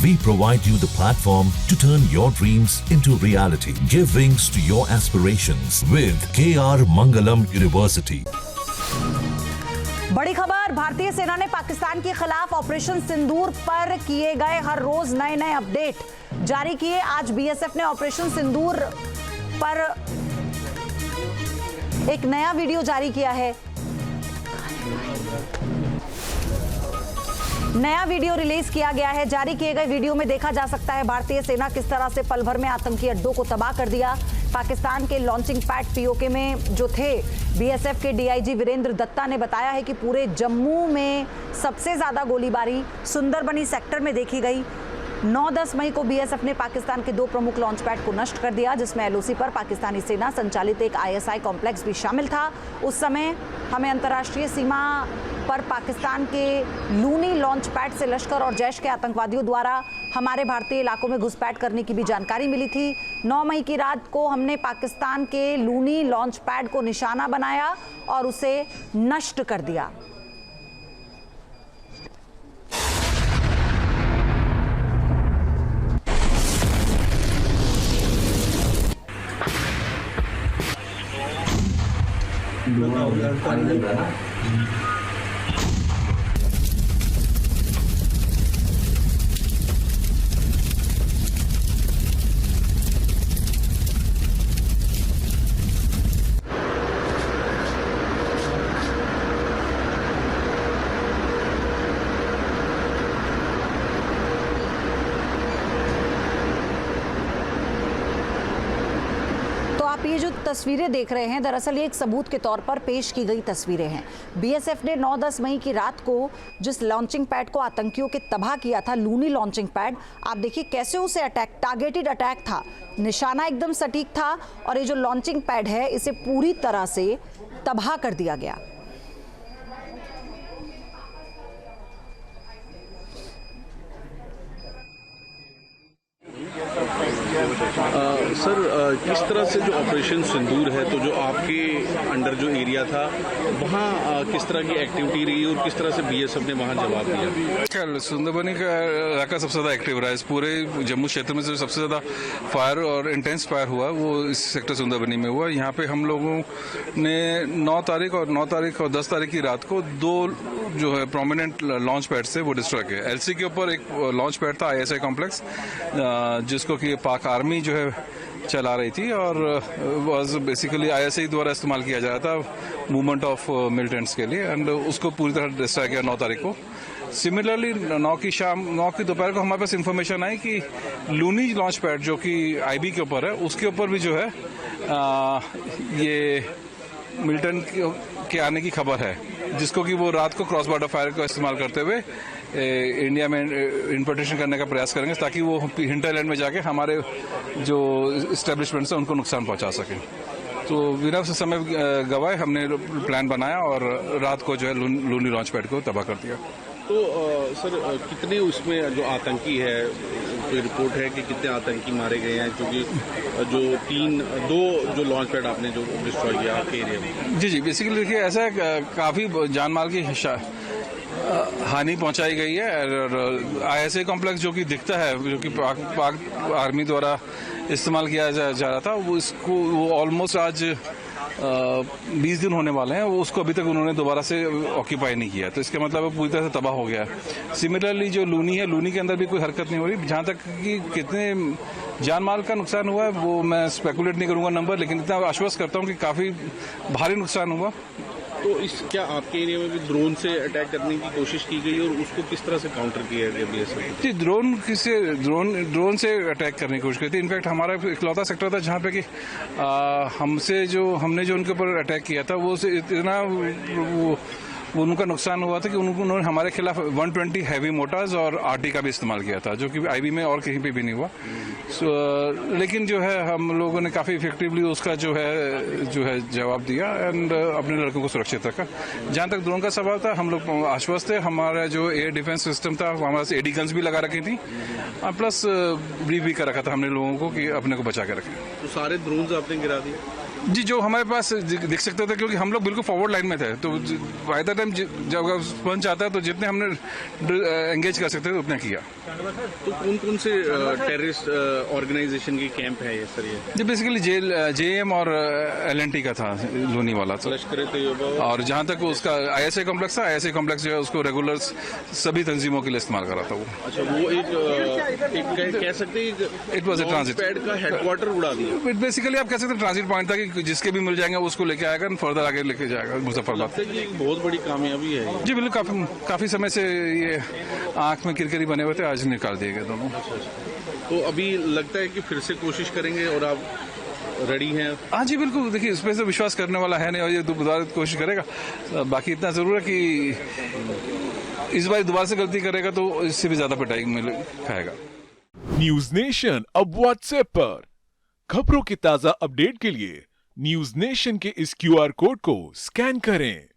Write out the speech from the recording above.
We provide you the platform to turn your dreams into reality. Give wings to your aspirations with KR Mangalam University. बड़ी खबर, भारतीय सेना ने पाकिस्तान के खिलाफ ऑपरेशन सिंदूर पर किए गए हर रोज नए नए अपडेट जारी किए। आज बीएसएफ ने ऑपरेशन सिंदूर पर एक नया वीडियो जारी किया है। नया वीडियो रिलीज किया गया है। जारी किए गए वीडियो में देखा जा सकता है भारतीय सेना किस तरह से पल भर में आतंकी अड्डों को तबाह कर दिया। पाकिस्तान के लॉन्चिंग पैड पीओके में जो थे, बीएसएफ के डीआईजी वीरेंद्र दत्ता ने बताया है कि पूरे जम्मू में सबसे ज्यादा गोलीबारी सुंदरबनी सेक्टर में देखी गई। 9-10 मई को बीएसएफ ने पाकिस्तान के 2 प्रमुख लॉन्च पैड को नष्ट कर दिया, जिसमें एलओसी पर पाकिस्तानी सेना संचालित एक आईएसआई कॉम्प्लेक्स भी शामिल था। उस समय हमें अंतर्राष्ट्रीय सीमा पर पाकिस्तान के लूनी लॉन्च पैड से लश्कर और जैश के आतंकवादियों द्वारा हमारे भारतीय इलाकों में घुसपैठ करने की भी जानकारी मिली थी। 9 मई की रात को हमने पाकिस्तान के लूनी लॉन्च पैड को निशाना बनाया और उसे नष्ट कर दिया। आप ये जो तस्वीरें देख रहे हैं, दरअसल ये एक सबूत के तौर पर पेश की गई तस्वीरें हैं। बीएसएफ ने 9-10 मई की रात को जिस लॉन्चिंग पैड को आतंकियों के तबाह किया था, लूनी लॉन्चिंग पैड, आप देखिए कैसे उसे अटैक, टारगेटेड अटैक था, निशाना एकदम सटीक था और ये जो लॉन्चिंग पैड है इसे पूरी तरह से तबाह कर दिया गया। सर, किस तरह से जो ऑपरेशन सिंदूर है, तो जो आपके अंडर जो एरिया था वहाँ किस तरह की एक्टिविटी रही और किस तरह से बीएसएफ ने वहाँ जवाब दिया? सुंदरबनी का इलाका सबसे ज़्यादा एक्टिव रहा है। इस पूरे जम्मू क्षेत्र में जो सबसे ज़्यादा फायर और इंटेंस फायर हुआ वो इस सेक्टर सुंदरबनी में हुआ। यहाँ पे हम लोगों ने 9 तारीख और 10 तारीख की रात को 2 जो है प्रोमिनेंट लॉन्च पैड से वो डिस्ट्रॉय किया। एलसी के ऊपर एक लॉन्च पैड था आईएसआई कॉम्प्लेक्स, जिसको कि पाक आर्मी जो है चला रही थी और वाज बेसिकली आईएसआई द्वारा इस्तेमाल किया जा रहा था मूवमेंट ऑफ मिलिटेंट्स के लिए, एंड उसको पूरी तरह डिस्ट्रॉय किया 9 तारीख को। सिमिलरली 9 की दोपहर को हमारे पास इंफॉर्मेशन आई कि लूनी लॉन्च पैड जो कि आईबी के ऊपर है, उसके ऊपर भी जो है ये मिलिटेंट के आने की खबर है, जिसको कि वो रात को क्रॉस बॉर्डर फायर का इस्तेमाल करते हुए इंडिया में इन्फिल्ट्रेशन करने का प्रयास करेंगे, ताकि वो हिंटरलैंड में जाके हमारे जो इस्टेब्लिशमेंट्स हैं उनको नुकसान पहुंचा सकें। तो बिना से समय गवाए हमने प्लान बनाया और रात को जो है लूनी लॉन्च पैड को तबाह कर दिया। तो सर, कितने उसमें जो आतंकी है, कोई रिपोर्ट है कि कितने आतंकी मारे गए हैं? क्योंकि जो 2 जो लॉन्च पैड आपने जो डिस्ट्रॉय किया आपके एरिया में? जी, बेसिकली देखिए ऐसा है, काफ़ी जान माल की हानि पहुंचाई गई है। और आईएसआई कॉम्प्लेक्स जो कि दिखता है, जो कि पाक आर्मी द्वारा इस्तेमाल किया जा रहा था, वो ऑलमोस्ट आज 20 दिन होने वाले हैं, वो उसको अभी तक उन्होंने दोबारा से ऑक्यूपाई नहीं किया, तो इसका मतलब वो पूरी तरह से तबाह हो गया है। सिमिलरली जो लूनी है, लूनी के अंदर भी कोई हरकत नहीं हो रही। जहां तक कि कितने जान माल का नुकसान हुआ है वो मैं स्पेकुलेट नहीं करूंगा नंबर, लेकिन इतना आश्वस्त करता हूं कि काफी भारी नुकसान हुआ। तो क्या आपके एरिया में भी ड्रोन से अटैक करने की कोशिश की गई और उसको किस तरह से काउंटर किया गया बीएसएफ? जी, ड्रोन से अटैक करने की कोशिश की थी। इनफैक्ट हमारा इकलौता सेक्टर था जहाँ पे कि हमने जो उनके ऊपर अटैक किया था वो इतना उनका नुकसान हुआ था कि उन्होंने हमारे खिलाफ 120 हैवी मोटर्स और आरटी का भी इस्तेमाल किया था, जो कि आईबी में और कहीं पे भी नहीं हुआ। लेकिन जो है हम लोगों ने काफ़ी इफेक्टिवली उसका जो है जवाब दिया एंड अपने लड़कों को सुरक्षित रखा। जहाँ तक ड्रोन का सवाल था, हम लोग आश्वस्त थे। हमारा जो एयर डिफेंस सिस्टम था, हमारे पास एडी गन्स भी लगा रखी थी, प्लस ब्रीफ भी कर रखा था हमने लोगों को कि अपने को बचा के रखें। तो सारे ड्रोन आपने गिरा दिए? जी, जो हमारे पास दिख सकता था, क्योंकि हम लोग बिल्कुल फॉरवर्ड लाइन में थे, तो बाय द टाइम जब पंच आता है तो जितने हमने एंगेज कर सकते थे उतने किया। तो कौन कौन से टेररिस्ट ऑर्गेनाइजेशन के कैंप है ये सर? ये बेसिकली JM और LNT का था, लोनी वाला। तो लश्कर तैयबा और जहाँ तक उसका ISA कॉम्प्लेक्स था, ISA कॉम्प्लेक्स जो है उसको रेगुलर सभी तंजीमों के लिए इस्तेमाल करा था वो। अच्छा, वो एक कह सकते हैं it was a transit pad का हेडक्वार्टर उड़ा दिया। इट बेसिकली आप कह सकते हैं ट्रांजिट पॉइंट था कि जिसके भी मिल जाएंगे उसको लेके आएगा, फर्दर आगे लेके जाएगा मुजफ्फरबाद। लगता है कि एक बहुत बड़ी कामयाबी है। जी बिल्कुल, काफी समय से ये आंख में किरकिरी बने हुए थे, आज निकाल दिए गए दोनों। तो अभी लगता है कि फिर से कोशिश करेंगे और आप रेडी हैं? हाँ जी बिल्कुल, देखिए इस पे से विश्वास करने वाला है नहीं और ये दोबारा कोशिश करेगा। बाकी इतना जरूर है कि इस बार दोबारा से गलती करेगा तो इससे भी ज्यादा पिटाई खाएगा। न्यूज नेशन अब व्हाट्सएप पर खबरों के ताजा अपडेट के लिए न्यूज नेशन के इस QR कोड को स्कैन करें।